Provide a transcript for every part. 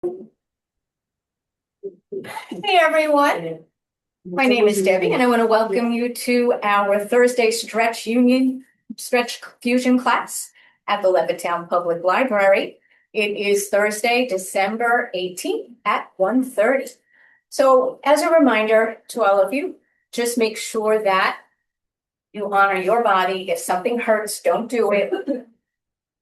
Hey everyone, my name is Debbie and I want to welcome you to our Thursday Stretch Fusion class at the Levittown Public Library. It is Thursday, December 18th at 1:30. So as a reminder to all of you, just make sure that you honor your body. If something hurts, don't do it.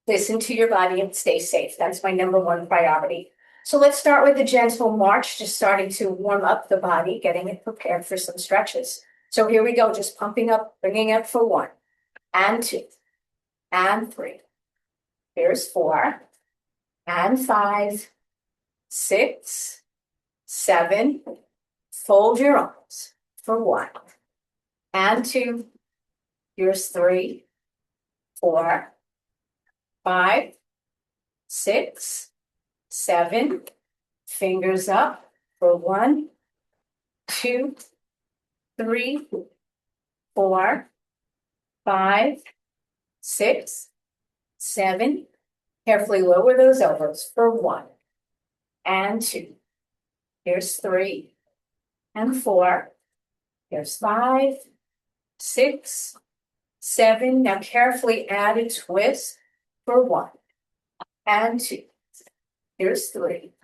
Listen to your body and stay safe. That's my number one priority. So let's start with a gentle march, just starting to warm up the body, getting it prepared for some stretches. So here we go, just pumping up, bringing up for 1 and 2 and 3. Here's 4 and 5, 6, 7. Fold your arms for 1 and 2. Here's 3, 4, 5, 6, 7. Fingers up for 1, 2, 3, 4, 5, 6, 7. Carefully lower those elbows for 1 and 2. Here's 3 and 4. Here's 5, 6, 7. Now carefully add a twist for 1 and 2. Here's 3,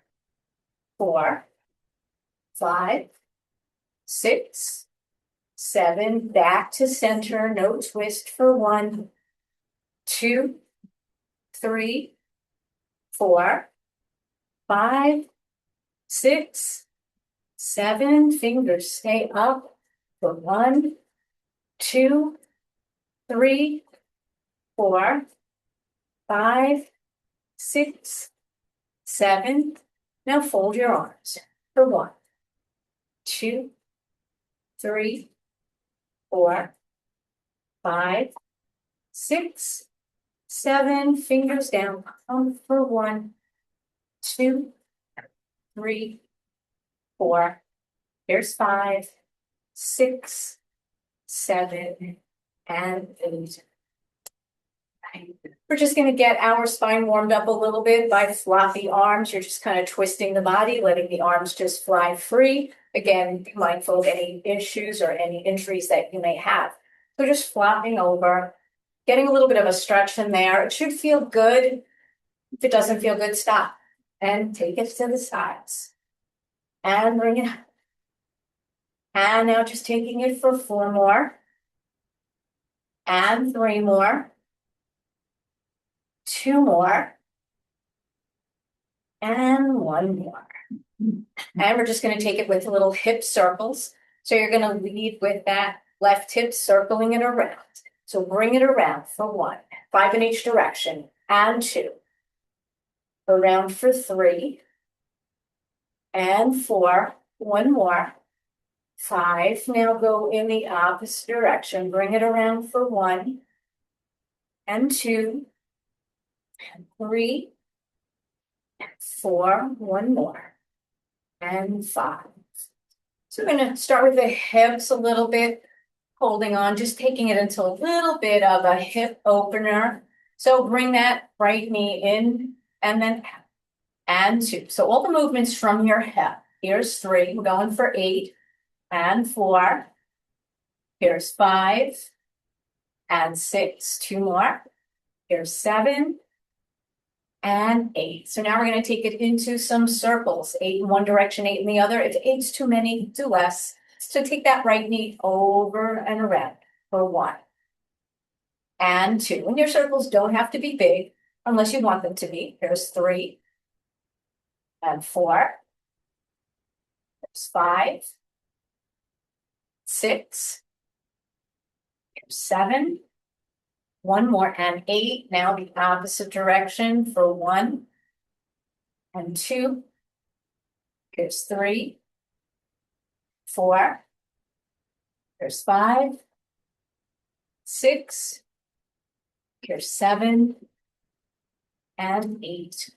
4, 5, 6, 7. Back to center. No twist for 1, 2, 3, 4, 5, 6, 7. Fingers stay up for 1, 2, 3, 4, 5, 6, 7. Now fold your arms for 1, 2, 3, 4, 5, 6, 7. Fingers down. For 1, 2, 3, 4. Here's 5, 6, 7, and 8. We're just going to get our spine warmed up a little bit by floppy arms. You're just kind of twisting the body, letting the arms just fly free. Again, be mindful of any issues or any injuries that you may have. So just flopping over, getting a little bit of a stretch in there. It should feel good. If it doesn't feel good, stop and take it to the sides and bring it up. And now just taking it for 4 more and 3 more. 2 more, and 1 more. And we're just going to take it with little hip circles. So you're going to lead with that left hip circling it around. So bring it around for 1, 5 in each direction, and 2. Around for 3, and 4. 1 more. 5. Now go in the opposite direction. Bring it around for 1, and 2. And 3, and 4, 1 more, and 5. So we're going to start with the hips a little bit, holding on, just taking it into a little bit of a hip opener. So bring that right knee in, and then out, and 2. So all the movements from your hip. Here's 3, we're going for 8, and 4. Here's 5, and 6, 2 more. Here's 7, and 8. So now we're going to take it into some circles. 8 in one direction, 8 in the other. If 8's too many, do less. So take that right knee over and around for 1 and 2. And your circles don't have to be big unless you want them to be. Here's 3 and 4. There's 5, 6. Here's 7. 1 more and 8. Now the opposite direction for 1 and 2. Here's 3, 4. Here's 5, 6. Here's 7, and 8.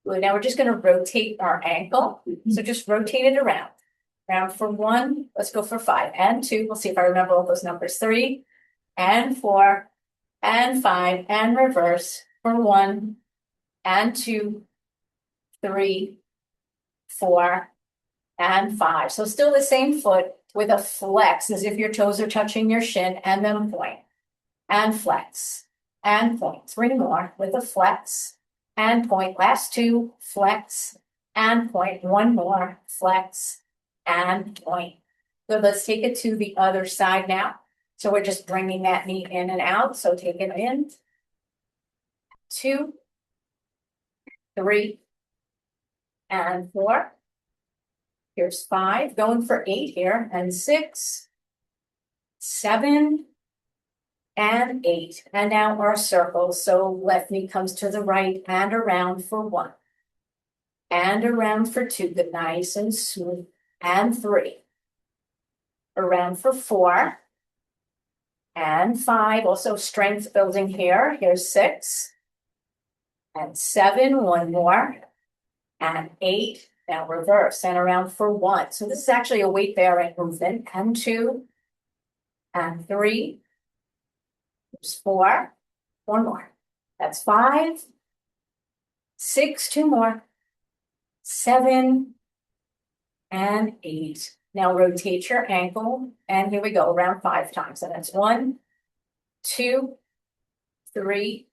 Good. Now we're just going to rotate our ankle. So just rotate it around. Round for 1. Let's go for 5 and 2. We'll see if I remember all those numbers. 3 and 4. And 5, and reverse for 1 and 2, 3, 4, and 5. So still the same foot with a flex, as if your toes are touching your shin, and then point, and flex, and point. 3 more with a flex, and point. Last 2, flex, and point. 1 more, flex, and point. So let's take it to the other side now. So we're just bringing that knee in and out. So take it in. 2, 3, and 4. Here's 5, going for 8 here, and 6, 7, and 8. And now our circles. So left knee comes to the right and around for 1. And around for 2, good, nice and smooth. And 3. Around for 4. And 5, also strength building here. Here's 6. And 7, 1 more. And 8. Now reverse and around for 1. So this is actually a weight bearing movement. And 2, and 3, there's 4, 1 more. That's 5, 6, 2 more, 7, and 8. Now rotate your ankle, and here we go, around 5 times. And that's 1, 2, 3,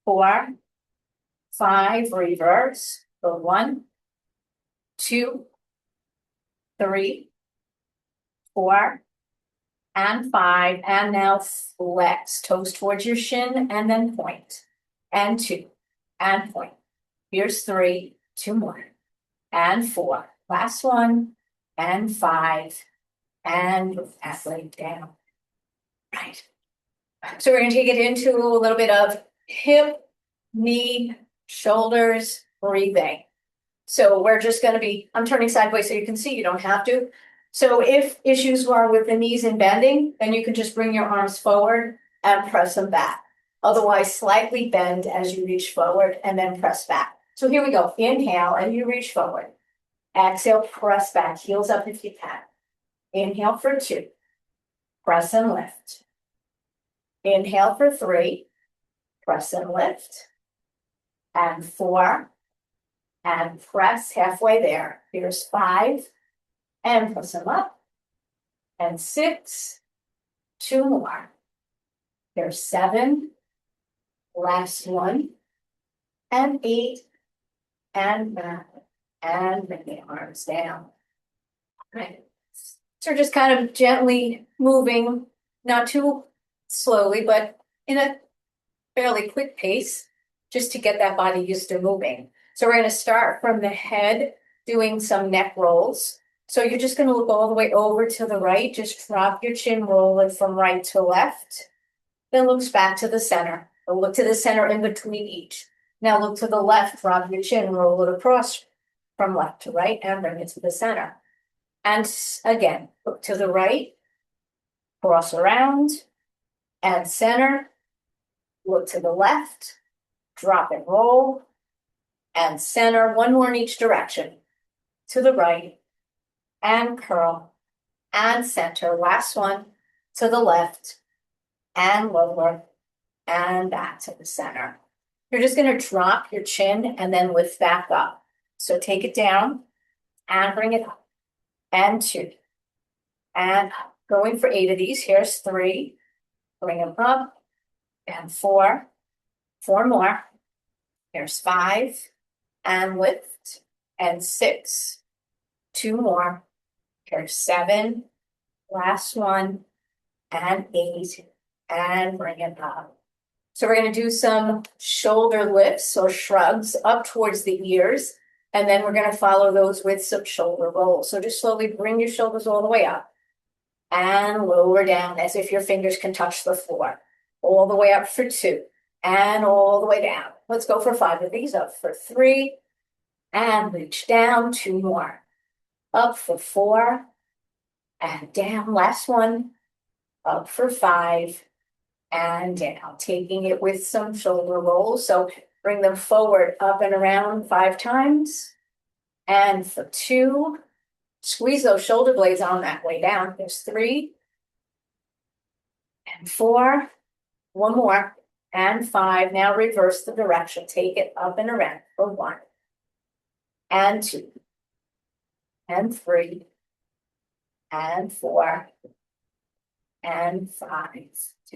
4, 5, reverse. So 1, 2, 3, 4, and 5, and now flex, toes towards your shin, and then point, and 2, and point. Here's 3, 2 more, and 4, last 1, and 5, and that leg down. Right. So we're going to take it into a little bit of hip, knee, shoulders, breathing. So we're just going to be, I'm turning sideways so you can see, you don't have to. So if issues are with the knees and bending, then you can just bring your arms forward and press them back. Otherwise, slightly bend as you reach forward and then press back. So here we go. Inhale and you reach forward. Exhale, press back, heels up if you can. Inhale for 2. Press and lift. Inhale for 3. Press and lift. And 4. And press halfway there. Here's 5. And press them up. And 6. 2 more. There's 7. Last 1. And 8. And back. And bring the arms down. Right. So just kind of gently moving, not too slowly, but in a fairly quick pace, just to get that body used to moving. So we're going to start from the head, doing some neck rolls. So you're just going to look all the way over to the right. Just drop your chin, roll it from right to left. Then looks back to the center. Or look to the center in between each. Now look to the left, drop your chin, roll it across from left to right, and bring it to the center. And again, look to the right, cross around, and center. Look to the left, drop and roll, and center. 1 more in each direction. To the right, and curl, and center. Last 1, to the left, and lower, and back to the center. You're just going to drop your chin and then lift back up. So take it down, and bring it up. And 2, and going for 8 of these. Here's 3, bring them up, and 4, 4 more. Here's 5, and lift, and 6, 2 more. Here's 7, last 1, and 8, and bring it up. So we're going to do some shoulder lifts or shrugs up towards the ears. And then we're going to follow those with some shoulder rolls. So just slowly bring your shoulders all the way up and lower down as if your fingers can touch the floor. All the way up for 2 and all the way down. Let's go for 5 of these. Up for 3 and reach down. 2 more. Up for 4 and down. Last 1. Up for 5 and down. Taking it with some shoulder rolls. So bring them forward, up and around 5 times. And for 2, squeeze those shoulder blades on that way down. There's 3. And 4. 1 more. And 5. Now reverse the direction. Take it up and around for 1. And 2. and 3, and 4, and 5.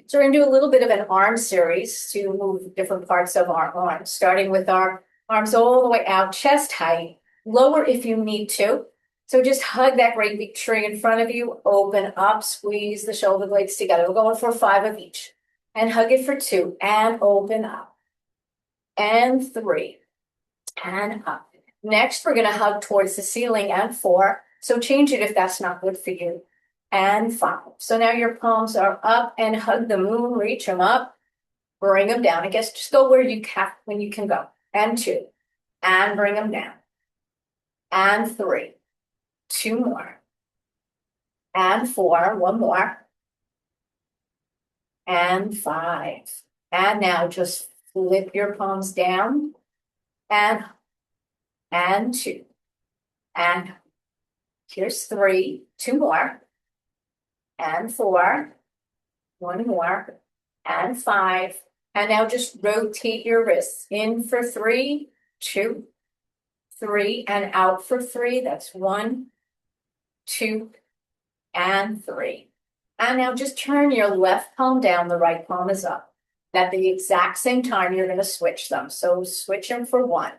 So we're gonna do a little bit of an arm series to move different parts of our arms, starting with our arms all the way out, chest height, lower if you need to. So just hug that great big tree in front of you, open up, squeeze the shoulder blades together. We're going for 5 of each. And hug it for 2, and open up. And 3, and up. Next, we're gonna hug towards the ceiling, and 4. So change it if that's not good for you. And 5. So now your palms are up, and hug the moon, reach them up, bring them down. I guess just go where you can, when you can go. And 2, and bring them down. And 3, 2 more. And 4, 1 more. And 5. And now just flip your palms down, and 2. And here's 3, 2 more. And 4, 1 more. And 5. And now just rotate your wrists in for 3, 2, 3, and out for 3. That's 1, 2, and 3. And now just turn your left palm down, the right palm is up. At the exact same time, you're going to switch them. So switch them for 1,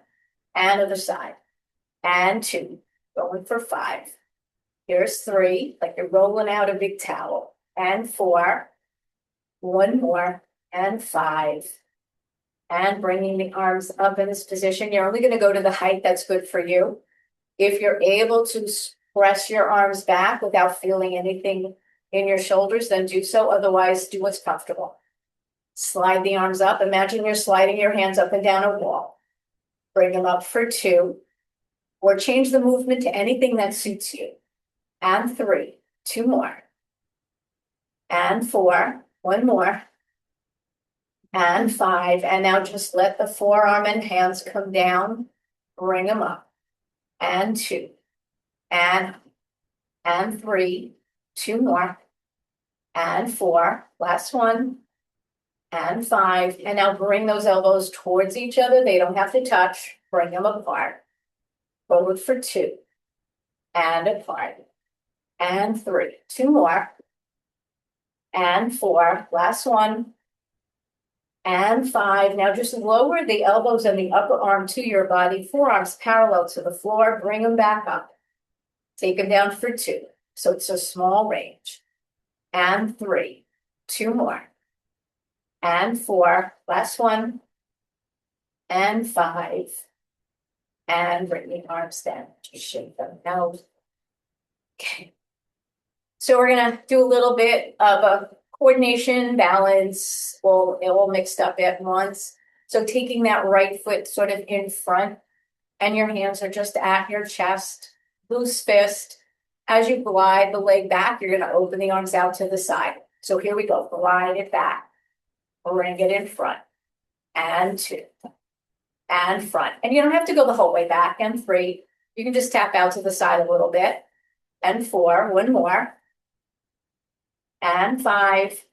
and other side, and 2, going for 5. Here's 3, like you're rolling out a big towel, and 4, 1 more, and 5. And bringing the arms up in this position. You're only going to go to the height that's good for you. If you're able to press your arms back without feeling anything in your shoulders, then do so. Otherwise, do what's comfortable. Slide the arms up. Imagine you're sliding your hands up and down a wall. Bring them up for 2, or change the movement to anything that suits you. And 3, 2 more. And 4, 1 more. And 5. And now just let the forearm and hands come down. Bring them up. And 2. And 3, 2 more. And 4, last one. And 5. And now bring those elbows towards each other. They don't have to touch. Bring them apart. Forward for 2. And apart. And 3, 2 more. And 4, last one. And 5. Now just lower the elbows and the upper arm to your body, forearms parallel to the floor. Bring them back up. Take them down for 2. So it's a small range. And 3, 2 more. And 4, last one. And 5. And bring the arms down. Just shake them out. Okay. So we're gonna do a little bit of a coordination, balance, all mixed up at once. So taking that right foot sort of in front, and your hands are just at your chest, loose fist. As you glide the leg back, you're gonna open the arms out to the side. So here we go, glide it back, bring it in front, and 2, and front. And you don't have to go the whole way back, and 3. You can just tap out to the side a little bit, and 4, 1 more. And 5,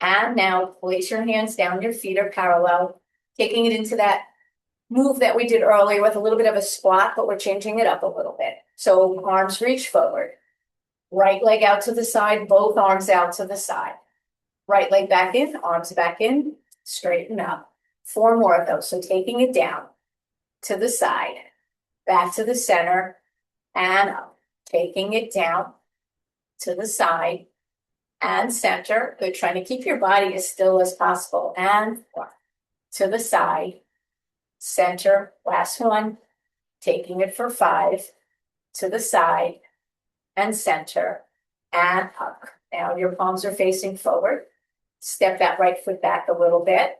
and now place your hands down, your feet are parallel, taking it into that move that we did earlier with a little bit of a squat, but we're changing it up a little bit. So arms reach forward, right leg out to the side, both arms out to the side. Right leg back in, arms back in, straighten up. 4 more of those, so taking it down, to the side, back to the center, and up. Taking it down, to the side, and center. Good, trying to keep your body as still as possible. And 4, to the side, center, last one. Taking it for 5, to the side, and center, and up. Now your palms are facing forward. Step that right foot back a little bit.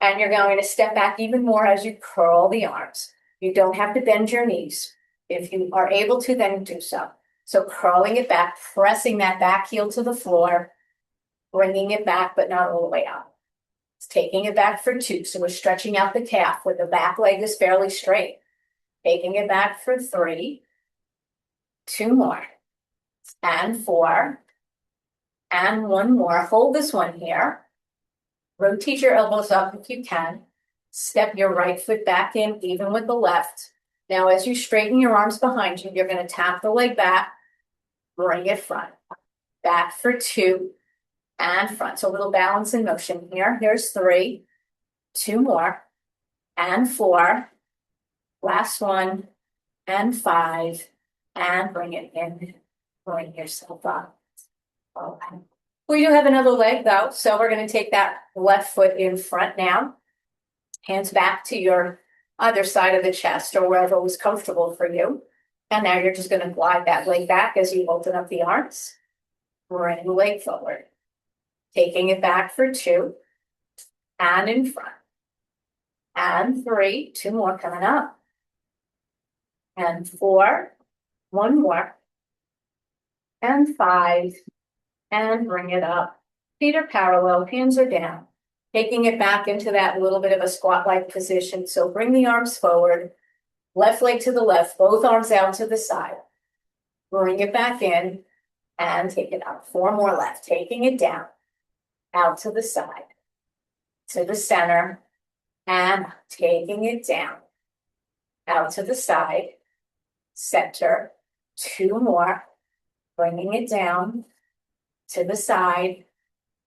And you're going to step back even more as you curl the arms. You don't have to bend your knees. If you are able to, then do so. So curling it back, pressing that back heel to the floor, bringing it back, but not all the way up. It's taking it back for 2. So we're stretching out the calf where the back leg is fairly straight. Taking it back for 3, 2 more, and 4, and 1 more. Hold this one here. Rotate your elbows up if you can. Step your right foot back in, even with the left. Now, as you straighten your arms behind you, you're gonna tap the leg back, bring it front, back for 2, and front. So a little balance in motion here. Here's 3, 2 more, and 4, last one, and 5, and bring it in, bring yourself up. Okay. We do have another leg though, so we're gonna take that left foot in front now. Hands back to your other side of the chest or wherever was comfortable for you. And now you're just gonna glide that leg back as you open up the arms. Bring the leg forward. Taking it back for 2, and in front. And 3, 2 more coming up. And 4, 1 more. And 5, and bring it up. Feet are parallel, hands are down. Taking it back into that little bit of a squat-like position. So bring the arms forward, left leg to the left, both arms out to the side. Bring it back in and take it up. 4 more left, taking it down, out to the side, to the center, and taking it down, out to the side, center, 2 more, bringing it down, to the side,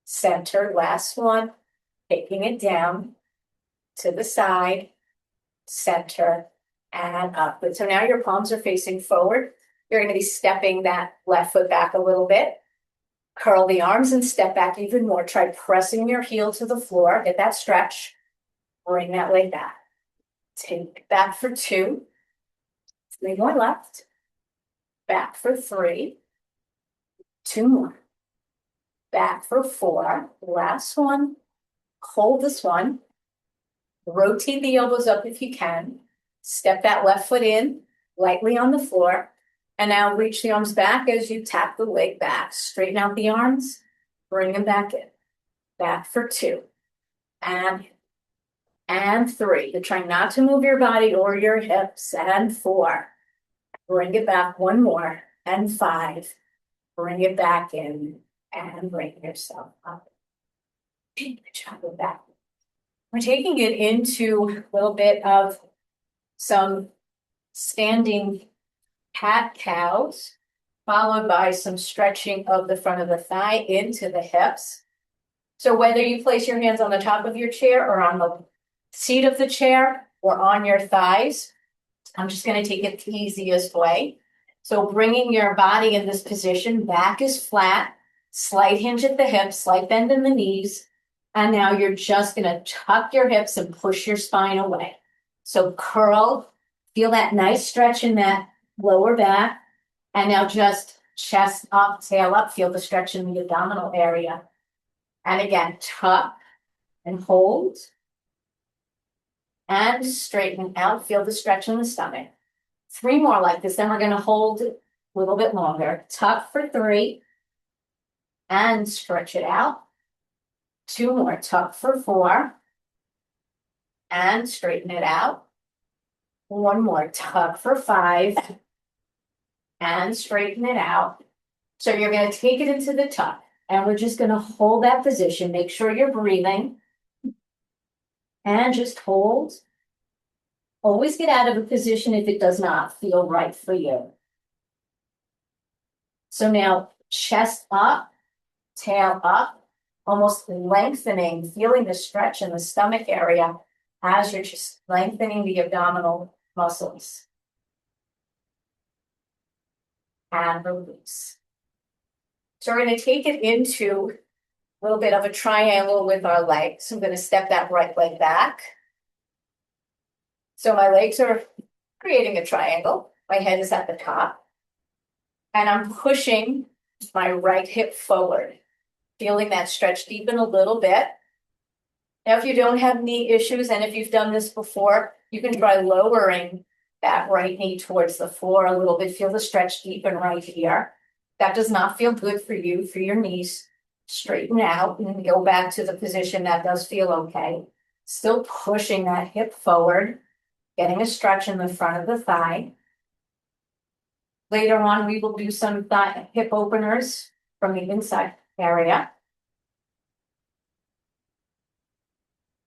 center, last one, taking it down, to the side, center, and up. So now your palms are facing forward. You're going to be stepping that left foot back a little bit. Curl the arms and step back even more. Try pressing your heel to the floor. Get that stretch. Bring that leg back. Take back for 2. 3 more left. Back for 3. 2 more. Back for 4. Last one. Hold this one. Rotate the elbows up if you can. Step that left foot in, lightly on the floor. And now reach the arms back as you tap the leg back. Straighten out the arms. Bring them back in. Back for 2. And 3. You're trying not to move your body or your hips. And 4. Bring it back 1 more. And 5. Bring it back in. And bring yourself up. Good job with that. We're taking it into a little bit of some standing cat-cows, followed by some stretching of the front of the thigh into the hips. So whether you place your hands on the top of your chair or on the seat of the chair or on your thighs, I'm just going to take it the easiest way. So bringing your body in this position, back is flat, slight hinge at the hips, slight bend in the knees. And now you're just going to tuck your hips and push your spine away. So curl, feel that nice stretch in that lower back. And now just chest up, tail up, feel the stretch in the abdominal area. And again, tuck and hold. And straighten out, feel the stretch in the stomach. 3 more like this, then we're going to hold a little bit longer. Tuck for 3. And stretch it out. 2 more, tuck for 4. And straighten it out. 1 more, tuck for 5. And straighten it out. So you're going to take it into the tuck. And we're just going to hold that position. Make sure you're breathing. And just hold. Always get out of a position if it does not feel right for you. So now chest up, tail up, almost lengthening, feeling the stretch in the stomach area as you're just lengthening the abdominal muscles. And release. So we're going to take it into a little bit of a triangle with our legs. So I'm going to step that right leg back. So my legs are creating a triangle. My head is at the top. And I'm pushing my right hip forward, feeling that stretch deepen a little bit. Now, if you don't have knee issues, and if you've done this before, you can try lowering that right knee towards the floor a little bit. Feel the stretch deepen right here. That does not feel good for you, for your knees. Straighten out and go back to the position that does feel okay. Still pushing that hip forward, getting a stretch in the front of the thigh. Later on, we will do some hip openers from the inside area.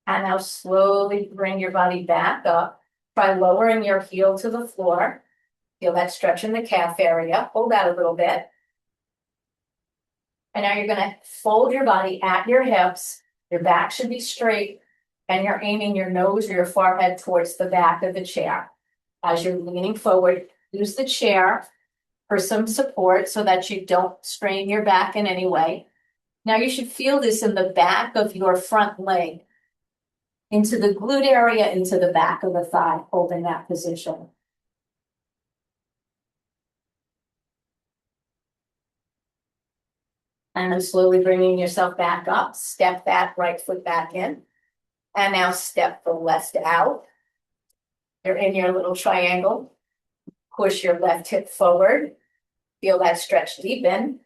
And now slowly bring your body back up. Try lowering your heel to the floor. Feel that stretch in the calf area. Hold that a little bit. And now you're gonna fold your body at your hips. Your back should be straight, and you're aiming your nose or your forehead towards the back of the chair. As you're leaning forward, use the chair for some support so that you don't strain your back in any way. Now you should feel this in the back of your front leg, into the glute area, into the back of the thigh, holding that position. And then slowly bringing yourself back up, step that right foot back in. And now step the left out. You're in your little triangle. Push your left hip forward. Feel that stretch deepen.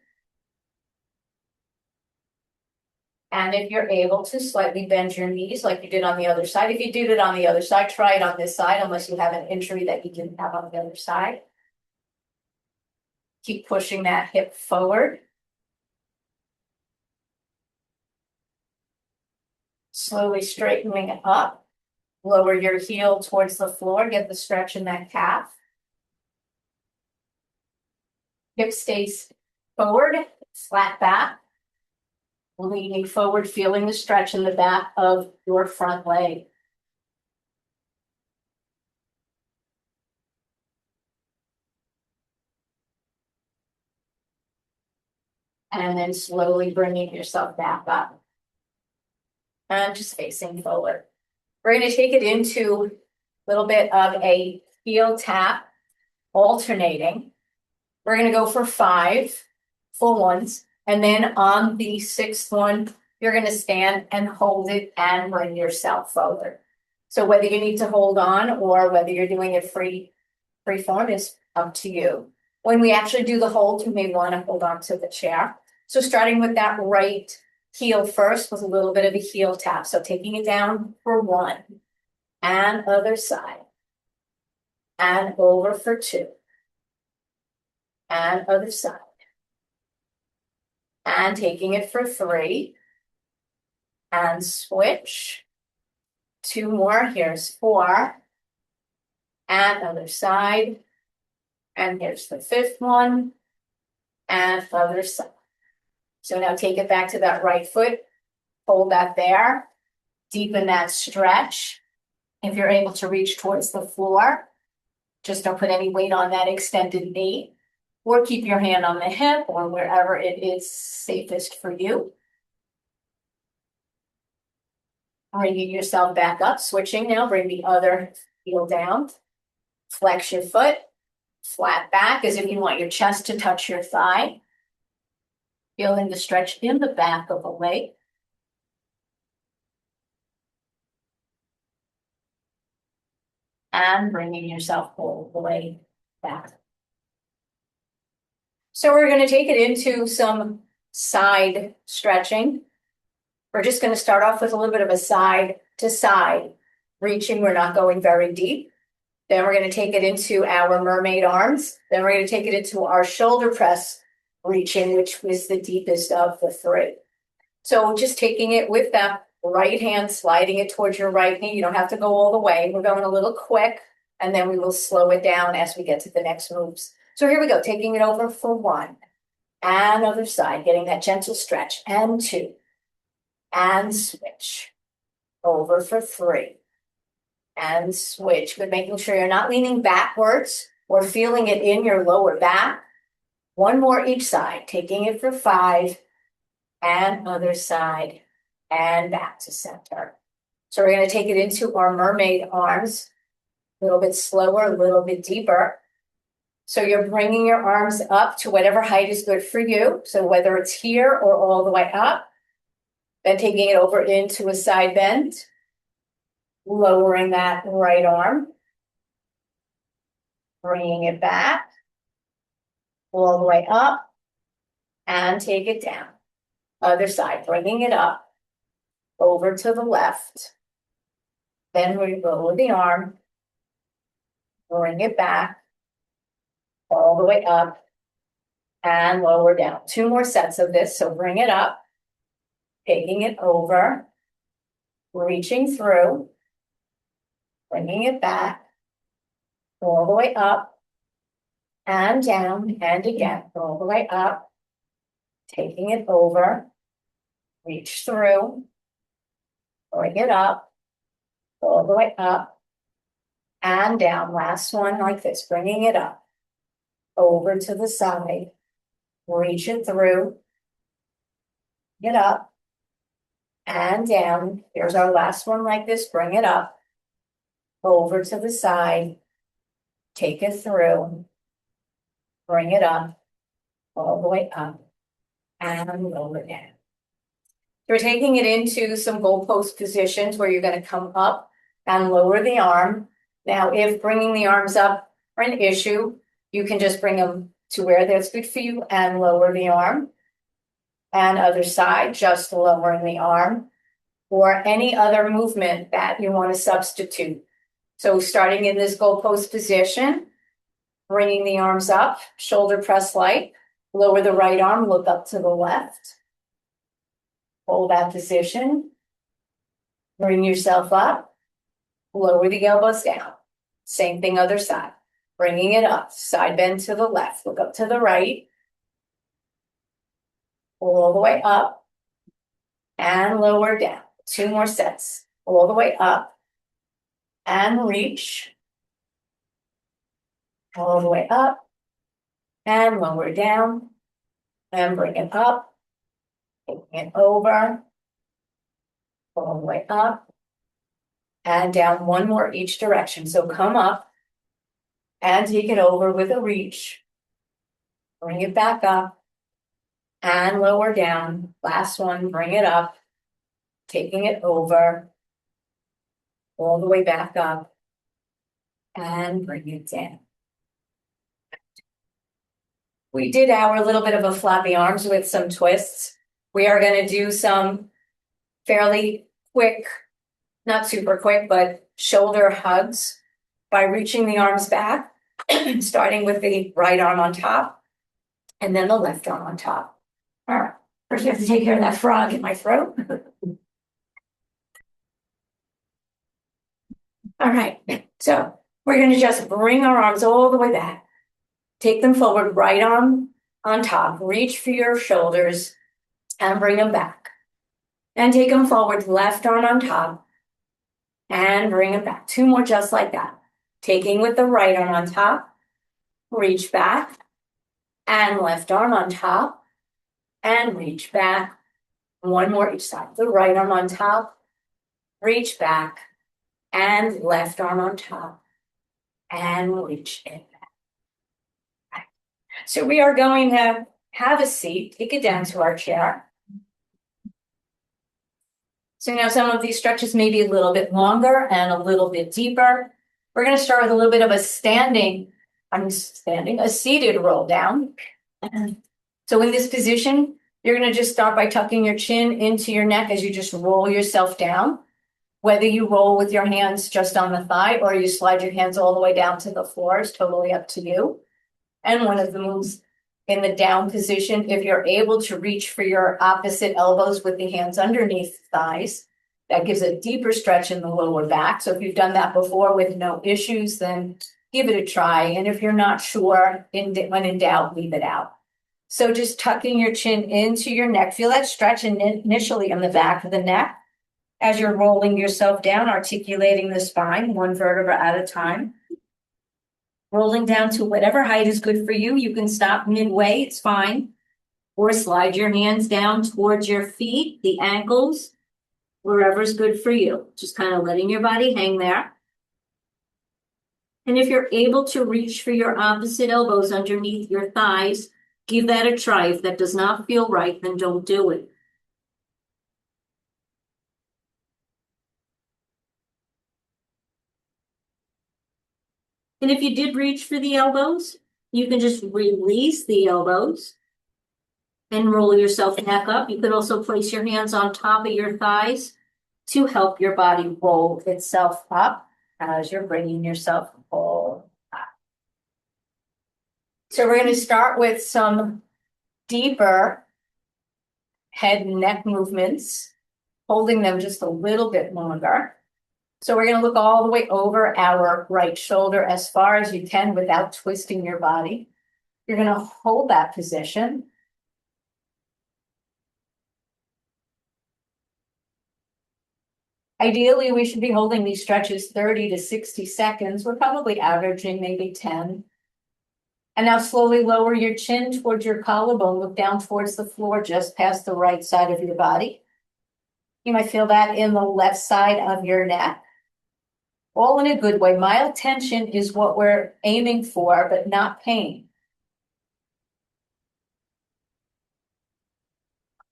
And if you're able to, slightly bend your knees like you did on the other side. If you did it on the other side, try it on this side, unless you have an injury that you didn't have on the other side. Keep pushing that hip forward. Slowly straightening it up. Lower your heel towards the floor. Get the stretch in that calf. Hip stays forward, flat back. Leaning forward, feeling the stretch in the back of your front leg. And then slowly bringing yourself back up. And just facing forward. We're going to take it into a little bit of a heel tap, alternating. We're going to go for 5 full ones. And then on the 6th one, you're going to stand and hold it and bring yourself forward. So whether you need to hold on or whether you're doing it free form is up to you. When we actually do the hold, you may want to hold on to the chair. So starting with that right heel first with a little bit of a heel tap. So taking it down for 1 and other side and over for 2 and other side. And taking it for 3 and switch. 2 more, here's 4 and other side. And here's the 5th one and other side. So now take it back to that right foot, hold that there, deepen that stretch. If you're able to reach towards the floor, just don't put any weight on that extended knee. Or keep your hand on the hip or wherever it is safest for you. Bringing yourself back up, switching now, bring the other heel down. Flex your foot, flat back as if you want your chest to touch your thigh. Feeling the stretch in the back of the leg. And bringing yourself all the way back. So we're going to take it into some side stretching. We're just going to start off with a little bit of a side to side reaching. We're not going very deep. Then we're going to take it into our mermaid arms. Then we're going to take it into our shoulder press reaching, which was the deepest of the 3. So just taking it with that right hand, sliding it towards your right knee. You don't have to go all the way. We're going a little quick, and then we will slow it down as we get to the next moves. So here we go, taking it over for 1 and other side, getting that gentle stretch, and 2 and switch over for 3 and switch, but making sure you're not leaning backwards or feeling it in your lower back. 1 more each side, taking it for 5 and other side and back to center. So we're going to take it into our mermaid arms, a little bit slower, a little bit deeper. So you're bringing your arms up to whatever height is good for you. So whether it's here or all the way up, then taking it over into a side bend, lowering that right arm, bringing it back, all the way up, and take it down. Other side, bringing it up, over to the left. Then we lower the arm, bring it back, all the way up, and lower down. 2 more sets of this, so bring it up, taking it over, reaching through, bringing it back, all the way up and down and again, all the way up, taking it over, reach through, bring it up, all the way up and down. Last one like this, bringing it up, over to the side, reach it through, get up and down. Here's our last one like this, bring it up, over to the side, take it through, bring it up, all the way up and lower down. We're taking it into some goalpost positions where you're going to come up and lower the arm. Now, if bringing the arms up are an issue, you can just bring them to where that's good for you and lower the arm. And other side, just lowering the arm, or any other movement that you want to substitute. So starting in this goalpost position, bringing the arms up, shoulder press light, lower the right arm, look up to the left. Hold that position. Bring yourself up. Lower the elbows down. Same thing other side. Bringing it up. Side bend to the left. Look up to the right. All the way up. And lower down. 2 more sets. All the way up. And reach. All the way up. And lower down. And bring it up. Taking it over, all the way up, and down. 1 more each direction. So come up and take it over with a reach. Bring it back up and lower down. Last one, bring it up, taking it over, all the way back up, and bring it down. We did our little bit of a floppy arms with some twists. We are going to do some fairly quick, not super quick, but shoulder hugs by reaching the arms back, starting with the right arm on top and then the left arm on top. All right, first we have to take care of that frog in my throat. All right, so we're going to just bring our arms all the way back. Take them forward, right arm on top, reach for your shoulders and bring them back. And take them forward, left arm on top and bring them back. 2 more just like that. Taking with the right arm on top, reach back and left arm on top and reach back. 1 more each side. The right arm on top, reach back and left arm on top and reach it back. So we are going to have a seat, take it down to our chair. So now some of these stretches may be a little bit longer and a little bit deeper. We're going to start with a little bit of a a seated roll down. So in this position, you're going to just start by tucking your chin into your neck as you just roll yourself down. Whether you roll with your hands just on the thigh or you slide your hands all the way down to the floor is totally up to you. And one of the moves in the down position, if you're able to reach for your opposite elbows with the hands underneath the thighs, that gives a deeper stretch in the lower back. So if you've done that before with no issues, then give it a try. And if you're not sure, when in doubt, leave it out. So just tucking your chin into your neck, feel that stretch initially on the back of the neck as you're rolling yourself down, articulating the spine, 1 vertebra at a time. Rolling down to whatever height is good for you. You can stop midway, it's fine. Or slide your hands down towards your feet, the ankles, wherever's good for you. Just kind of letting your body hang there. And if you're able to reach for your opposite elbows underneath your thighs, give that a try. If that does not feel right, then don't do it. And if you did reach for the elbows, you can just release the elbows and roll yourself back up. You could also place your hands on top of your thighs to help your body roll itself up as you're bringing yourself all up. So we're going to start with some deeper head and neck movements, holding them just a little bit longer. So we're gonna look all the way over our right shoulder as far as you can without twisting your body. You're gonna hold that position. Ideally, we should be holding these stretches 30 to 60 seconds. We're probably averaging maybe 10. And now slowly lower your chin towards your collarbone, look down towards the floor just past the right side of your body. You might feel that in the left side of your neck. All in a good way. Mild tension is what we're aiming for, but not pain.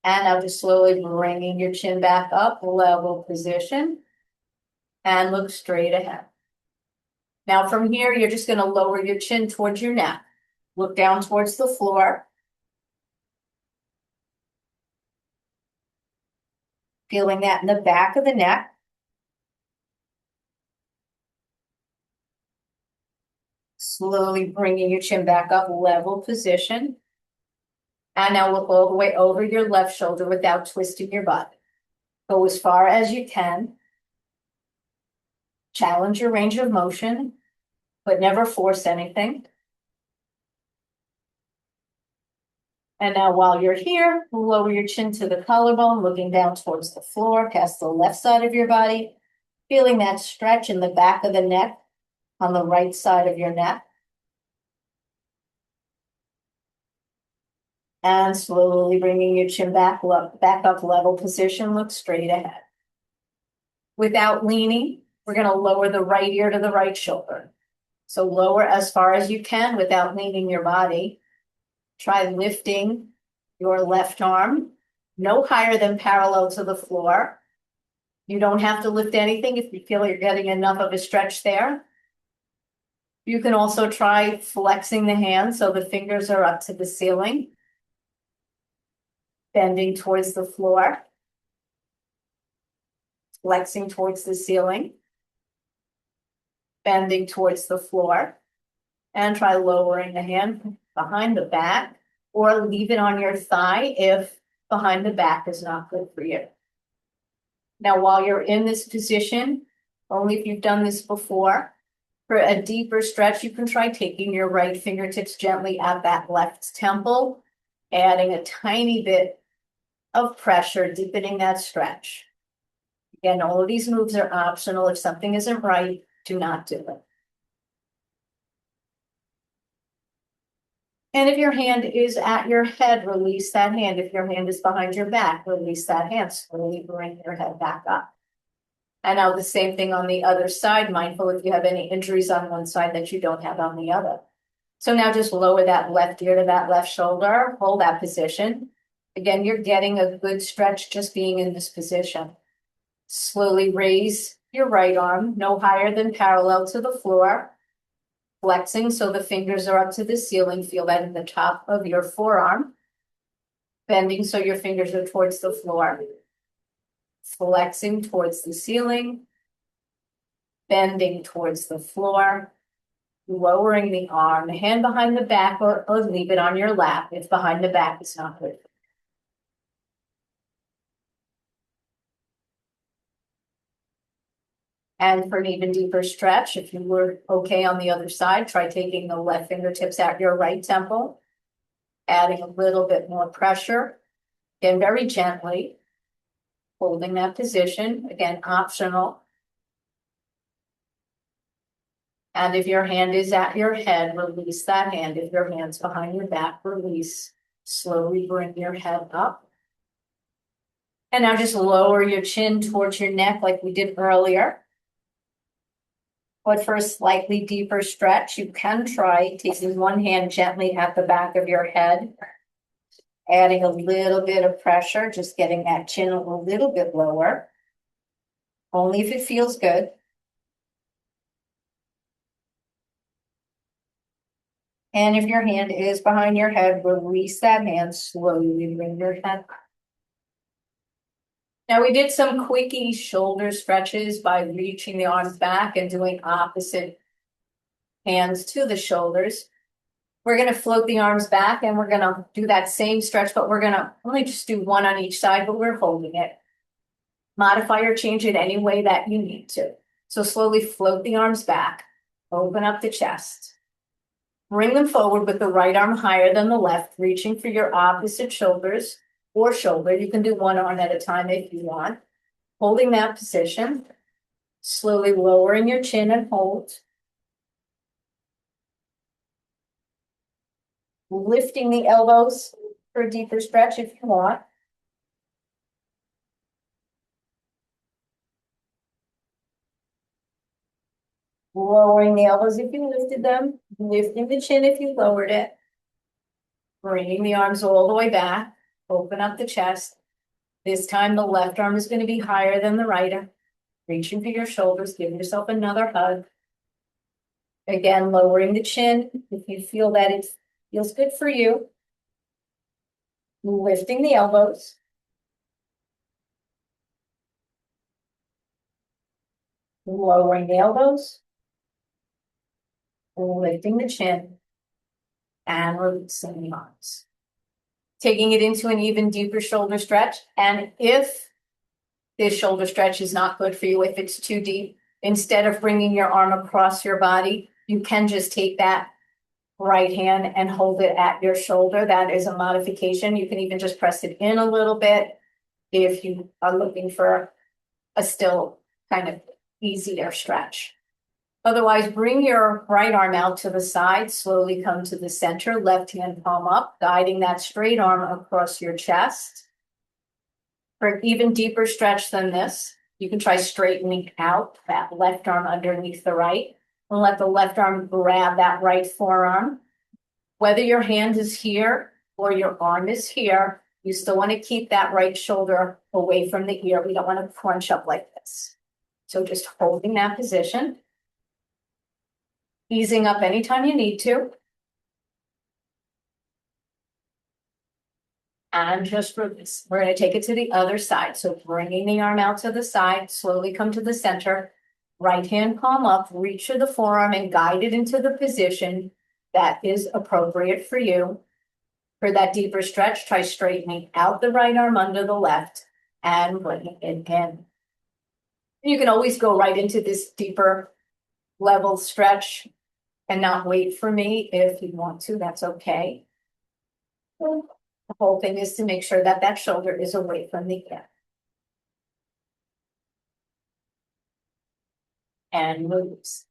And now just slowly bringing your chin back up, level position, and look straight ahead. Now from here, you're just going to lower your chin towards your neck. Look down towards the floor. Feeling that in the back of the neck. Slowly bringing your chin back up, level position. And now look all the way over your left shoulder without twisting your body. Go as far as you can. Challenge your range of motion, but never force anything. And now while you're here, lower your chin to the collarbone, looking down towards the floor, past the left side of your body, feeling that stretch in the back of the neck on the right side of your neck. And slowly bringing your chin back up, level position, look straight ahead. Without leaning, we're going to lower the right ear to the right shoulder. So lower as far as you can without leaning your body. Try lifting your left arm, no higher than parallel to the floor. You don't have to lift anything if you feel you're getting enough of a stretch there. You can also try flexing the hands so the fingers are up to the ceiling. Bending towards the floor. Flexing towards the ceiling. Bending towards the floor. And try lowering the hand behind the back, or leave it on your thigh if behind the back is not good for you. Now, while you're in this position, only if you've done this before, for a deeper stretch, you can try taking your right fingertips gently at that left temple, adding a tiny bit of pressure, deepening that stretch. Again, all of these moves are optional. If something isn't right, do not do it. And if your hand is at your head, release that hand. If your hand is behind your back, release that hand. Slowly bring your head back up. And now the same thing on the other side, mindful if you have any injuries on one side that you don't have on the other. So now just lower that left ear to that left shoulder, hold that position. Again, you're getting a good stretch just being in this position. Slowly raise your right arm, no higher than parallel to the floor. Flexing so the fingers are up to the ceiling. Feel that in the top of your forearm. Bending so your fingers are towards the floor. Flexing towards the ceiling. Bending towards the floor. Lowering the arm, the hand behind the back, or leave it on your lap if behind the back is not good. And for an even deeper stretch, if you were okay on the other side, try taking the left fingertips at your right temple, adding a little bit more pressure, again, very gently, holding that position, again, optional. And if your hand is at your head, release that hand. If your hand's behind your back, release. Slowly bring your head up. And now just lower your chin towards your neck like we did earlier. But for a slightly deeper stretch, you can try taking one hand gently at the back of your head, adding a little bit of pressure, just getting that chin a little bit lower. Only if it feels good. And if your hand is behind your head, release that hand, slowly bring your head up. Now we did some quickie shoulder stretches by reaching the arms back and doing opposite hands to the shoulders. We're going to float the arms back and we're going to do that same stretch, but we're going to only just do one on each side, but we're holding it. Modify or change it any way that you need to. So slowly float the arms back, open up the chest. Bring them forward with the right arm higher than the left, reaching for your opposite shoulders or shoulder. You can do one arm at a time if you want. Holding that position, slowly lowering your chin and hold. Lifting the elbows for a deeper stretch if you want. Lowering the elbows if you lifted them, lifting the chin if you lowered it. Bringing the arms all the way back, open up the chest. This time the left arm is going to be higher than the right arm. Reaching for your shoulders, give yourself another hug. Again, lowering the chin if you feel that it feels good for you. Lifting the elbows. Lowering the elbows. Lifting the chin. And releasing the arms. Taking it into an even deeper shoulder stretch. And if this shoulder stretch is not good for you, if it's too deep, instead of bringing your arm across your body, you can just take that right hand and hold it at your shoulder. That is a modification. You can even just press it in a little bit if you are looking for a still kind of easier stretch. Otherwise, bring your right arm out to the side, slowly come to the center, left hand palm up, guiding that straight arm across your chest. For an even deeper stretch than this, you can try straightening out that left arm underneath the right and let the left arm grab that right forearm. Whether your hand is here or your arm is here, you still want to keep that right shoulder away from the ear. We don't want to crunch up like this. So just holding that position. Easing up anytime you need to. And just release. We're going to take it to the other side. So bringing the arm out to the side, slowly come to the center. Right hand palm up, reach for the forearm and guide it into the position that is appropriate for you. For that deeper stretch, try straightening out the right arm under the left and bringing it in. You can always go right into this deeper level stretch and not wait for me if you want to, that's okay. The whole thing is to make sure that that shoulder is away from the ear. And release.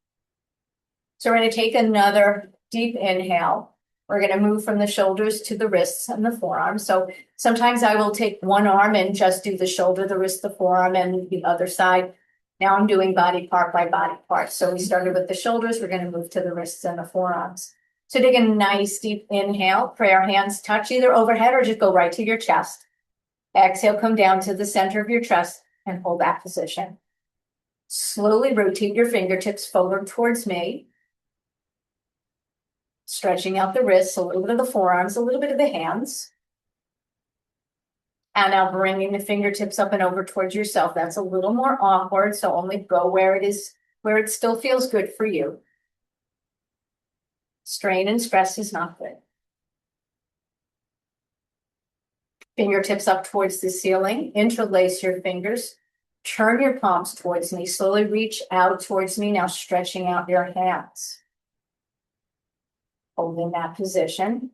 So we're going to take another deep inhale. We're going to move from the shoulders to the wrists and the forearms. So sometimes I will take one arm and just do the shoulder, the wrist, the forearm, and the other side. Now I'm doing body part by body part. So we started with the shoulders. We're going to move to the wrists and the forearms. So take a nice deep inhale. Pray our hands touch either overhead or just go right to your chest. Exhale, come down to the center of your chest and hold that position. Slowly rotate your fingertips forward towards me. Stretching out the wrists, a little bit of the forearms, a little bit of the hands. And now bringing the fingertips up and over towards yourself. That's a little more awkward, so only go where it is, where it still feels good for you. Strain and stress is not good. Fingertips up towards the ceiling. Interlace your fingers. Turn your palms towards me. Slowly reach out towards me. Now stretching out your hands. Holding that position.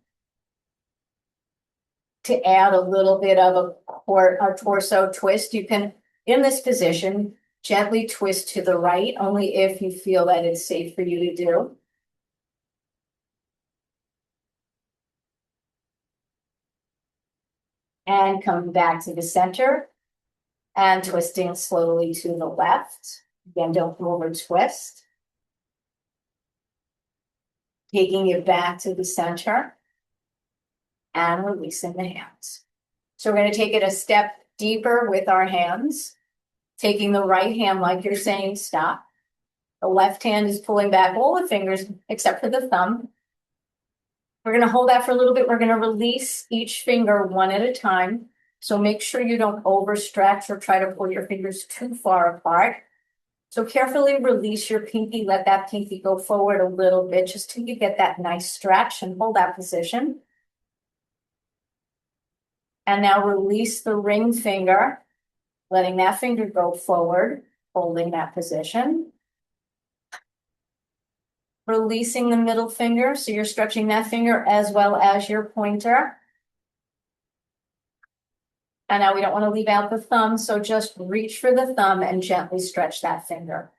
To add a little bit of a torso twist, you can, in this position, gently twist to the right, only if you feel that it's safe for you to do. And coming back to the center and twisting slowly to the left. Again, don't over twist. Taking it back to the center and releasing the hands. So we're going to take it a step deeper with our hands, taking the right hand like you're saying stop. The left hand is pulling back all the fingers except for the thumb. We're going to hold that for a little bit. We're going to release each finger one at a time. So make sure you don't overstretch or try to pull your fingers too far apart. So carefully release your pinky. Let that pinky go forward a little bit just till you get that nice stretch and hold that position. And now release the ring finger, letting that finger go forward. Holding that position. Releasing the middle finger, so you're stretching that finger as well as your pointer. And now we don't want to leave out the thumb, so just reach for the thumb and gently stretch that finger.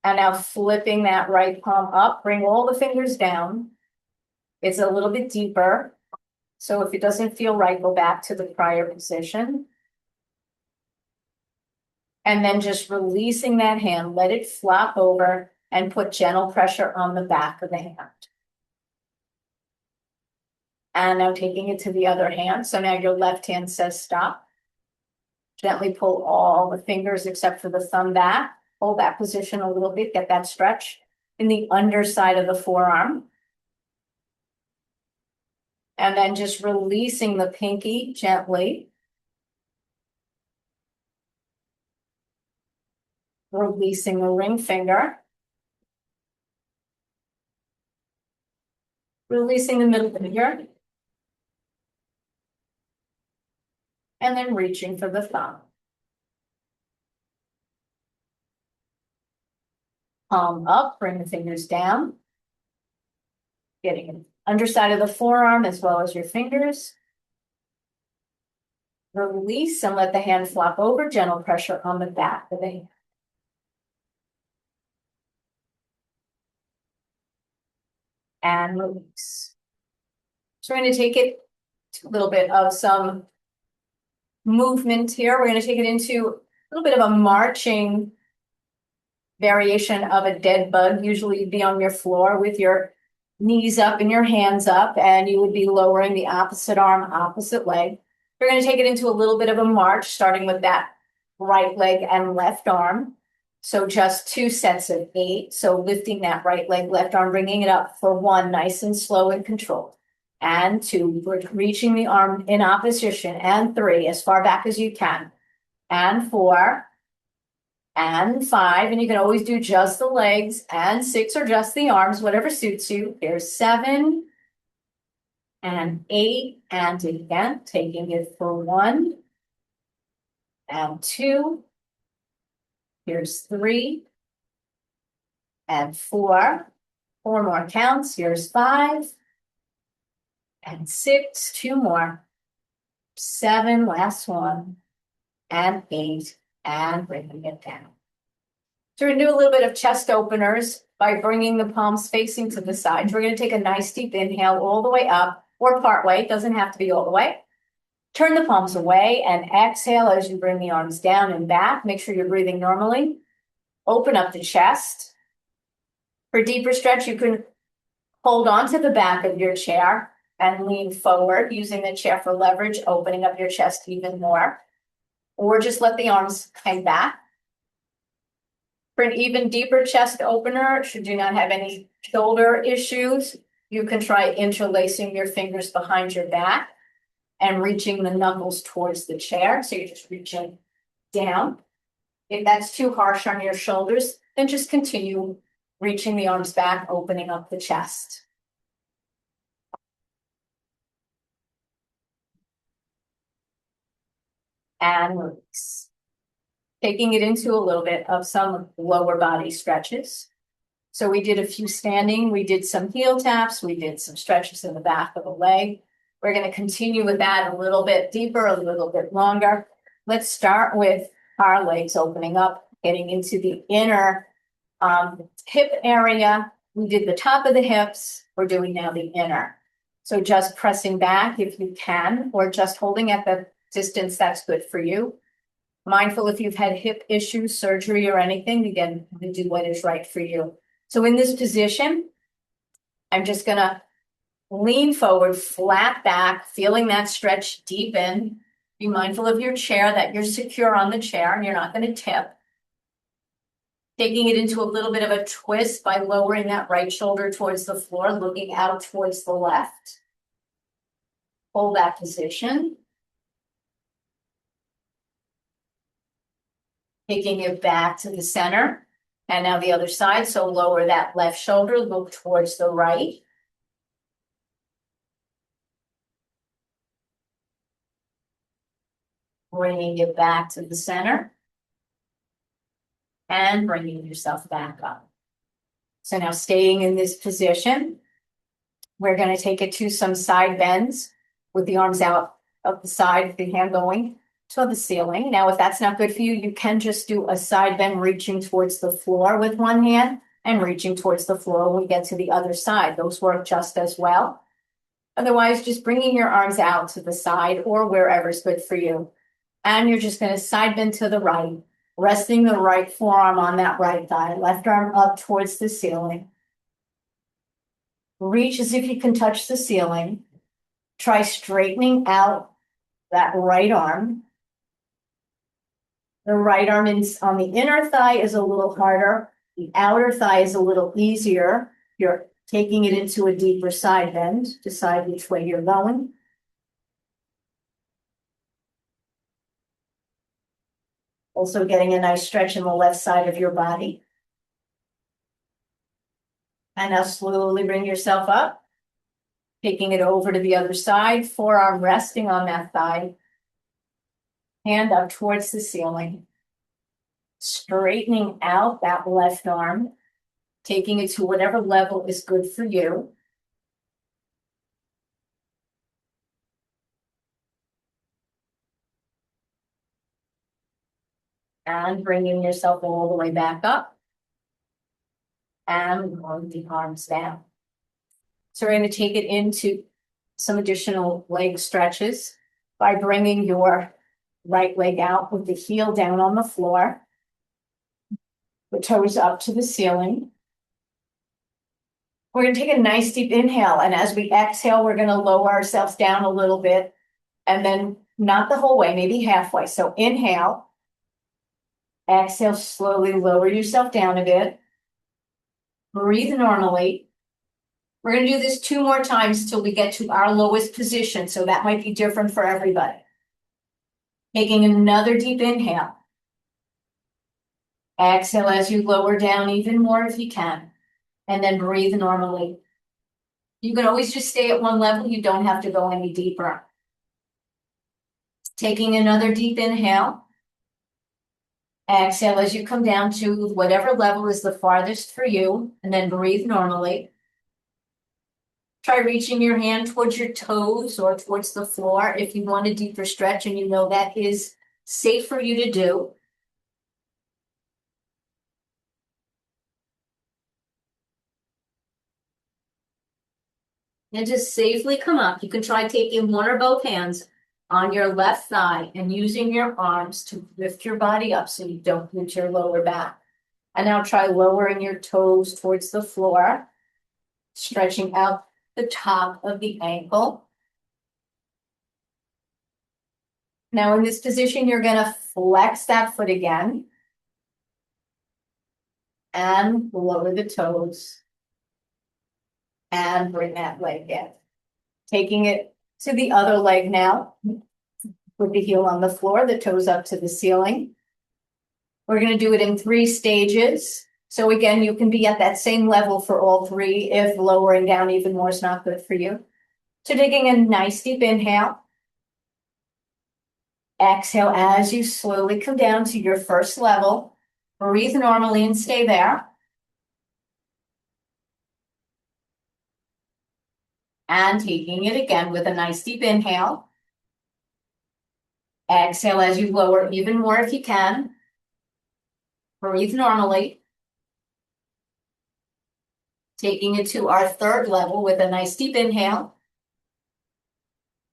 And now flipping that right palm up, bring all the fingers down. It's a little bit deeper. So if it doesn't feel right, go back to the prior position. And then just releasing that hand, let it flop over and put gentle pressure on the back of the hand. And now taking it to the other hand. So now your left hand says stop. Gently pull all the fingers except for the thumb back. Hold that position a little bit, get that stretch in the underside of the forearm. And then just releasing the pinky gently. Releasing the ring finger. Releasing the middle finger. And then reaching for the thumb. Palm up, bring the fingers down. Getting an underside of the forearm as well as your fingers. Release and let the hand flop over, gentle pressure on the back of the hand. And release. So we're going to take it to a little bit of some movement here. We're going to take it into a little bit of a marching variation of a dead bug. Usually you'd be on your floor with your knees up and your hands up, and you would be lowering the opposite arm, opposite leg. We're going to take it into a little bit of a march, starting with that right leg and left arm. So just 2 sets of 8. So lifting that right leg, left arm, bringing it up for 1, nice and slow and controlled. And 2, we're reaching the arm in opposition. And 3, as far back as you can. And 4. And 5, and you can always do just the legs, and 6 or just the arms, whatever suits you. Here's 7 and 8, and again, taking it for 1 and 2. Here's 3 and 4. 4 more counts. Here's 5 and 6. 2 more. 7, last one, and 8. And bringing it down. So we're going to do a little bit of chest openers by bringing the palms facing to the sides. We're going to take a nice deep inhale all the way up or part way. It doesn't have to be all the way. Turn the palms away and exhale as you bring the arms down and back. Make sure you're breathing normally. Open up the chest. For deeper stretch, you can hold on to the back of your chair and lean forward using the chair for leverage, opening up your chest even more. Or just let the arms hang back. For an even deeper chest opener, should you not have any shoulder issues, you can try interlacing your fingers behind your back and reaching the knuckles towards the chair. So you're just reaching down. If that's too harsh on your shoulders, then just continue reaching the arms back, opening up the chest. And release. Taking it into a little bit of some lower body stretches. So we did a few standing, we did some heel taps, we did some stretches in the back of the leg. We're going to continue with that a little bit deeper, a little bit longer. Let's start with our legs opening up, getting into the inner hip area. We did the top of the hips. We're doing now the inner. So just pressing back if you can, or just holding at the distance that's good for you. Mindful if you've had hip issues, surgery, or anything, again, do what is right for you. So in this position, I'm just going to lean forward, flat back, feeling that stretch deepen. Be mindful of your chair, that you're secure on the chair and you're not going to tip. Taking it into a little bit of a twist by lowering that right shoulder towards the floor, looking out towards the left. Hold that position. Taking it back to the center. And now the other side. So lower that left shoulder, look towards the right. bringing it back to the center and bringing yourself back up. So now staying in this position, we're going to take it to some side bends with the arms out of the side, the hand going to the ceiling. Now, if that's not good for you, you can just do a side bend reaching towards the floor with one hand and reaching towards the floor when we get to the other side. Those work just as well. Otherwise, just bringing your arms out to the side or wherever's good for you. And you're just going to side bend to the right, resting the right forearm on that right thigh, left arm up towards the ceiling. Reach as if you can touch the ceiling. Try straightening out that right arm. The right arm on the inner thigh is a little harder. The outer thigh is a little easier. You're taking it into a deeper side bend. Decide which way you're going. Also getting a nice stretch in the left side of your body. And now slowly bring yourself up. Taking it over to the other side, forearm resting on that thigh. Hand up towards the ceiling. Straightening out that left arm. Taking it to whatever level is good for you. And bringing yourself all the way back up. And roll the arms down. So we're going to take it into some additional leg stretches by bringing your right leg out with the heel down on the floor. The toes up to the ceiling. We're going to take a nice deep inhale, and as we exhale, we're going to lower ourselves down a little bit, and then not the whole way, maybe halfway. So inhale, exhale, slowly lower yourself down a bit. Breathe normally. We're going to do this 2 more times till we get to our lowest position, so that might be different for everybody. Taking another deep inhale. Exhale as you lower down even more if you can. And then breathe normally. You can always just stay at one level. You don't have to go any deeper. Taking another deep inhale. Exhale as you come down to whatever level is the farthest for you. And then breathe normally. Try reaching your hand towards your toes or towards the floor if you want a deeper stretch and you know that is safe for you to do. And just safely come up. You can try taking one or both hands on your left thigh and using your arms to lift your body up so you don't lose your lower back. And now try lowering your toes towards the floor, stretching out the top of the ankle. Now in this position, you're going to flex that foot again and lower the toes and bring that leg in. Taking it to the other leg now with the heel on the floor, the toes up to the ceiling. We're going to do it in 3 stages. So again, you can be at that same level for all 3 if lowering down even more is not good for you. So taking a nice deep inhale. Exhale as you slowly come down to your first level. Breathe normally and stay there. And taking it again with a nice deep inhale. Exhale as you lower even more if you can. Breathe normally. Taking it to our 3rd level with a nice deep inhale.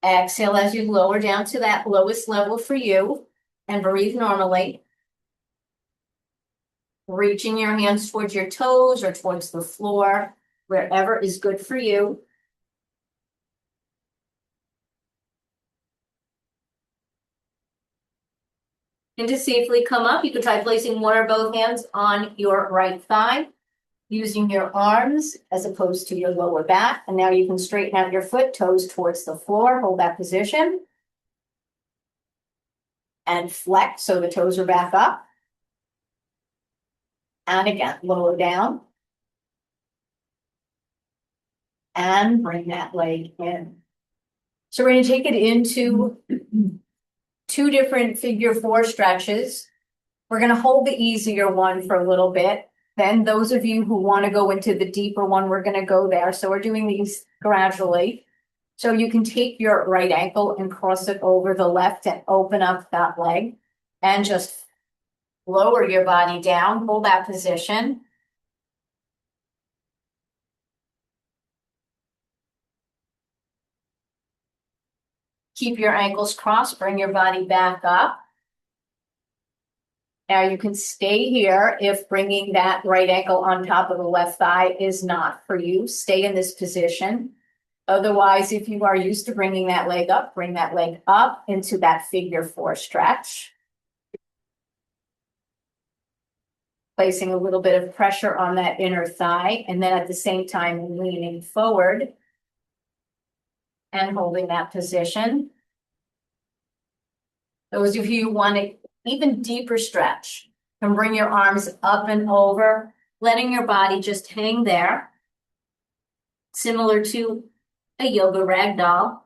Exhale as you lower down to that lowest level for you and breathe normally. Reaching your hands towards your toes or towards the floor, wherever is good for you. And to safely come up, you can try placing one or both hands on your right thigh, using your arms as opposed to your lower back. And now you can straighten out your foot, toes towards the floor, hold that position. And flex so the toes are back up. And again, lower down. And bring that leg in. So we're going to take it into two different figure four stretches. We're gonna hold the easier one for a little bit. Then those of you who want to go into the deeper one, we're gonna go there. So we're doing these gradually. So you can take your right ankle and cross it over the left and open up that leg and just lower your body down, hold that position. Keep your ankles crossed, bring your body back up. Now you can stay here if bringing that right ankle on top of the left thigh is not for you. Stay in this position. Otherwise, if you are used to bringing that leg up, bring that leg up into that figure four stretch. Placing a little bit of pressure on that inner thigh, and then at the same time leaning forward and holding that position. Those of you who want an even deeper stretch can bring your arms up and over, letting your body just hang there, similar to a yoga ragdoll.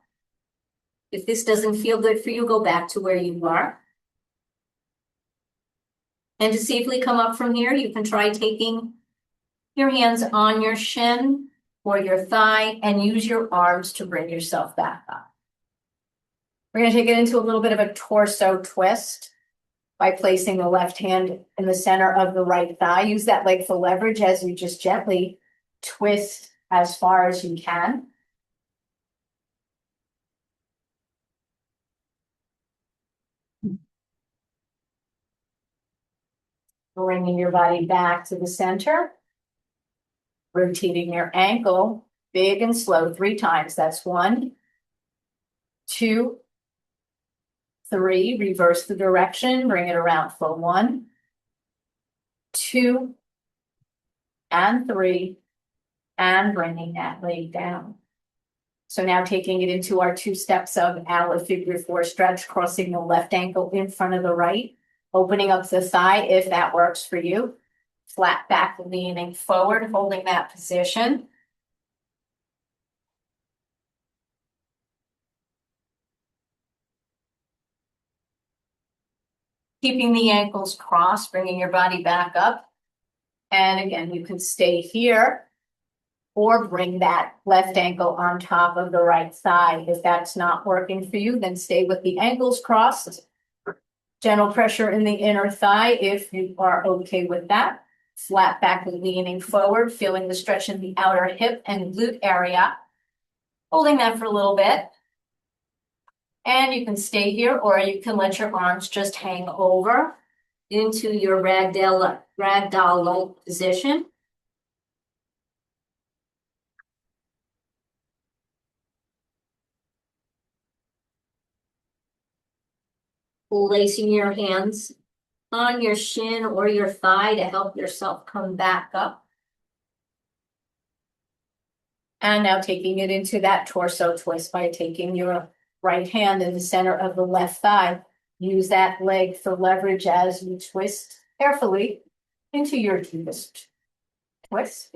If this doesn't feel good for you, go back to where you are. And to safely come up from here, you can try taking your hands on your shin or your thigh and use your arms to bring yourself back up. We're going to take it into a little bit of a torso twist by placing the left hand in the center of the right thigh. Use that leg for leverage as you just gently twist as far as you can. Bringing your body back to the center. Rotating your ankle big and slow 3 times. That's 1, 2, 3. Reverse the direction. Bring it around for 1, 2, and 3. And bringing that leg down. So now taking it into our 2 steps of our figure four stretch, crossing the left ankle in front of the right, opening up the thigh if that works for you. Flat back, leaning forward, holding that position. Keeping the ankles crossed, bringing your body back up. And again, you can stay here or bring that left ankle on top of the right thigh. If that's not working for you, then stay with the ankles crossed. Gentle pressure in the inner thigh if you are okay with that. Flat back, leaning forward, feeling the stretch in the outer hip and glute area. Holding that for a little bit. And you can stay here, or you can let your arms just hang over into your ragdoll-like position. Placing your hands on your shin or your thigh to help yourself come back up. And now taking it into that torso twist by taking your right hand in the center of the left thigh. Use that leg for leverage as you twist carefully into your deepest twist.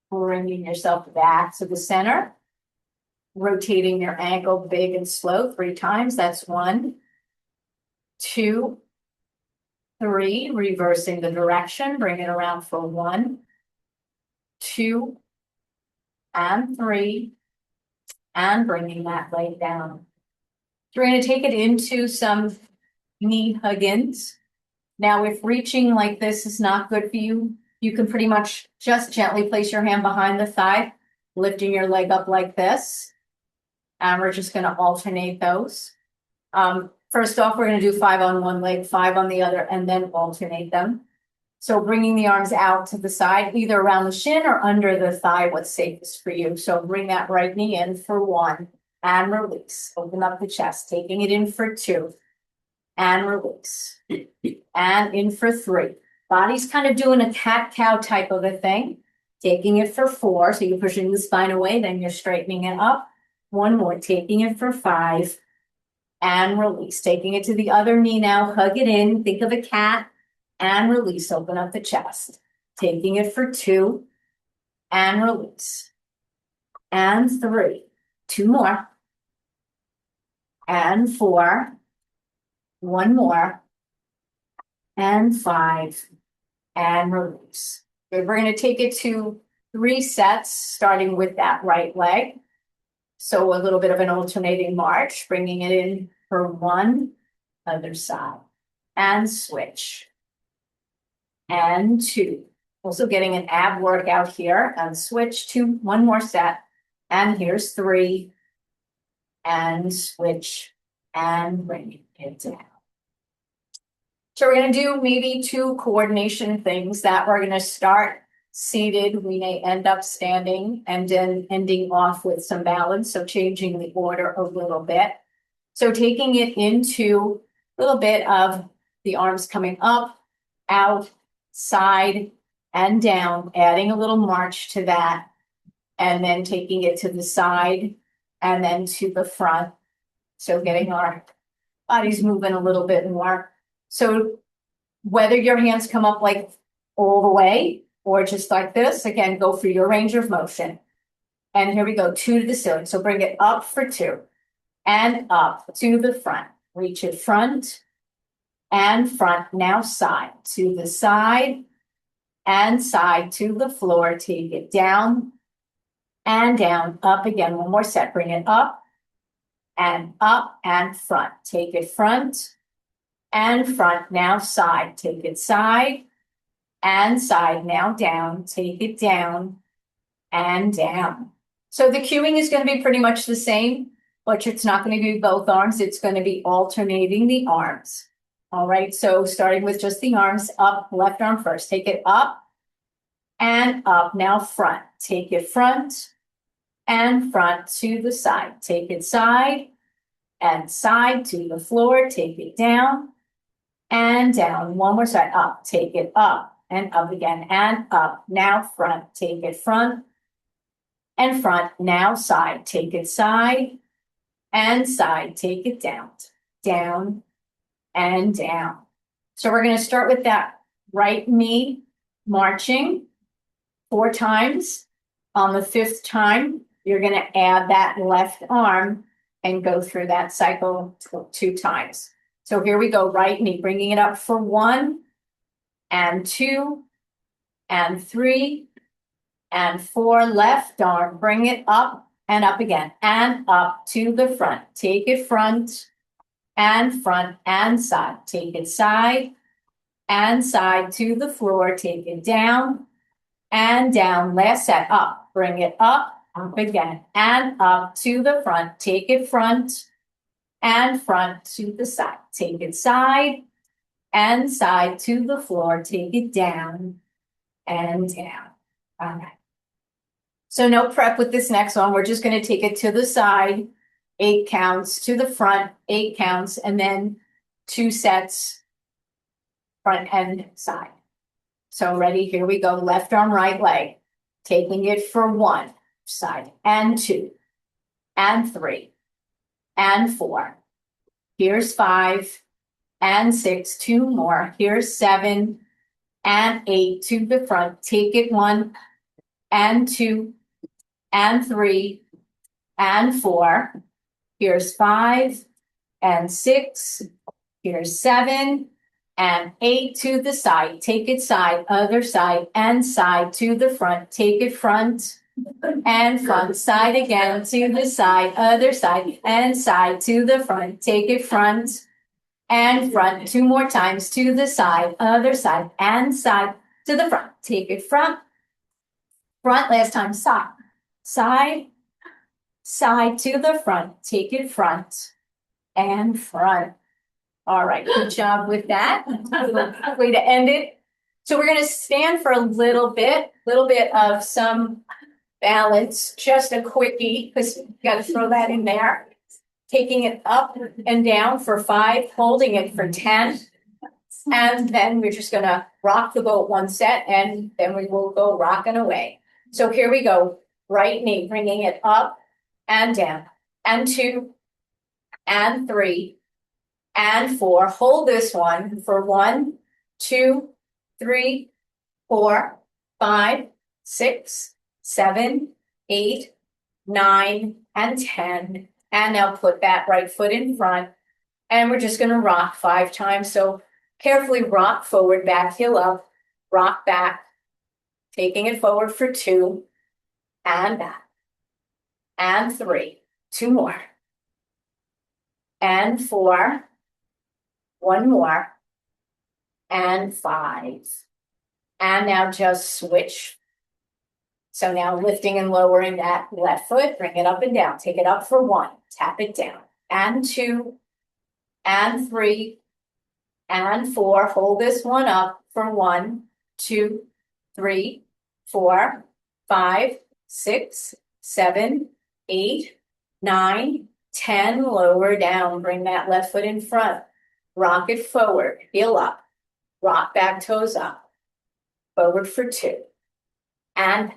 Bringing yourself back to the center. Rotating your ankle big and slow 3 times. That's 1, 2, 3. Reversing the direction. Bring it around for 1, 2, and 3. And bringing that leg down. So we're going to take it into some knee hug-ins. Now, if reaching like this is not good for you, you can pretty much just gently place your hand behind the thigh, lifting your leg up like this. And we're just going to alternate those. First off, we're going to do 5 on one leg, 5 on the other, and then alternate them. So bringing the arms out to the side, either around the shin or under the thigh, what's safest for you. So bring that right knee in for 1 and release. Open up the chest, taking it in for 2 and release. And in for 3. Body's kind of doing a cat-cow type of a thing. Taking it for 4, so you're pushing the spine away, then you're straightening it up. 1 more, taking it for 5 and release. Taking it to the other knee now, hug it in, think of a cat and release. Open up the chest. Taking it for 2 and release. and 3. 2 more. And 4. 1 more. And 5. And release. Good. We're going to take it to 3 sets, starting with that right leg. So a little bit of an alternating march, bringing it in for 1, other side, and switch. And 2. Also getting an ab workout here, and switch to 1 more set. And here's 3, and switch, and bring it down. So we're going to do maybe 2 coordination things that we're going to start seated. We may end up standing and then ending off with some balance. So changing the order a little bit. So taking it into a little bit of the arms coming up, out, side, and down, adding a little march to that. And then taking it to the side and then to the front. So getting our bodies moving a little bit more. So whether your hands come up like all the way or just like this, again, go for your range of motion. And here we go, 2 to the ceiling. So bring it up for 2 and up to the front. Reach it front and front. Now side to the side and side to the floor. Take it down and down, up again. 1 more set. Bring it up and front. Take it front and front. Now side. Take it side and side. Now down. Take it down and down. So the cueing is going to be pretty much the same, but it's not going to be both arms. It's going to be alternating the arms. All right. So starting with just the arms up, left arm first. Take it up and up. Now front. Take it front and front to the side. Take it side and side to the floor. Take it down and down. 1 more side. Up. Take it up and up again and up. Now front. Take it front and front. Now side. Take it side and side. Take it down, down and down. So we're going to start with that right knee marching 4 times. On the 5th time, you're going to add that left arm and go through that cycle 2 times. So here we go, right knee, bringing it up for 1 and 2 and 3 and 4. Left arm, bring it up and up again and up to the front. Take it front and side. Take it side and side to the floor. Take it down and down. Last set. Up. Bring it up again and up to the front. Take it front and front to the side. Take it side and side to the floor. Take it down and down. All right. So no prep with this next one. We're just going to take it to the side, 8 counts, to the front, 8 counts, and then 2 sets, front and side. So ready, here we go. Left arm, right leg. Taking it for 1 side and 2 and 3 and 4. Here's 5 and 6, 2 more. Here's 7 and 8 to the front. Take it 1 and 2 and 3 and 4. Here's 5 and 6. Here's 7 and 8 to the side. Take it side, other side, and side to the front. Take it front and front, side again to the side, other side, and side to the front. Take it front and front 2 more times to the side, other side, and side to the front. Take it front, front, last time, side, side, side to the front. Take it front and front. All right, good job with that. Way to end it. So we're going to stand for a little bit of some balance, just a quickie, because you got to throw that in there. Taking it up and down for 5, holding it for 10. And then we're just going to rock the boat 1 set, and then we will go rocking away. So here we go. Right knee, bringing it up and down, and 2 and 3 and 4. Hold this one for 1, 2, 3, 4, 5, 6, 7, 8, 9, and 10. And now put that right foot in front. And we're just gonna rock 5 times. So carefully rock forward, back heel up, rock back, taking it forward for 2, and back, and 3, 2 more, and 4, 1 more, and 5. And now just switch. So now lifting and lowering that left foot, bring it up and down, take it up for 1, tap it down, and 2, and 3, and 4. Hold this one up for 1, 2, 3, 4, 5, 6, 7, 8, 9, 10. Lower down, bring that left foot in front, rock it forward, heel up, rock back, toes up, forward for 2, and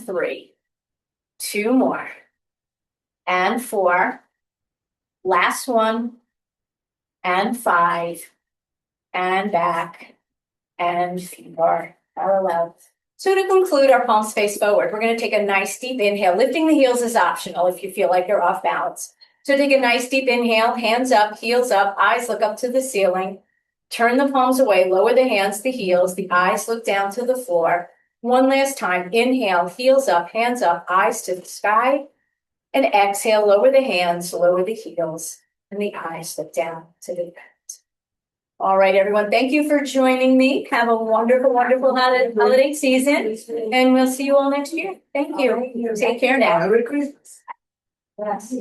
3, 2 more, and 4, last one, and 5, and back, and 4, parallel. So to conclude our palms face forward, we're going to take a nice deep inhale. Lifting the heels is optional if you feel like you're off balance. So take a nice deep inhale, hands up, heels up, eyes look up to the ceiling. Turn the palms away, lower the hands, the heels, the eyes look down to the floor. One last time, inhale, heels up, hands up, eyes to the sky. And exhale, lower the hands, lower the heels, and the eyes look down to the ground. All right, everyone, thank you for joining me. Have a wonderful, wonderful holiday season, and we'll see you all next year. Thank you. Take care now. Merry Christmas. Yes.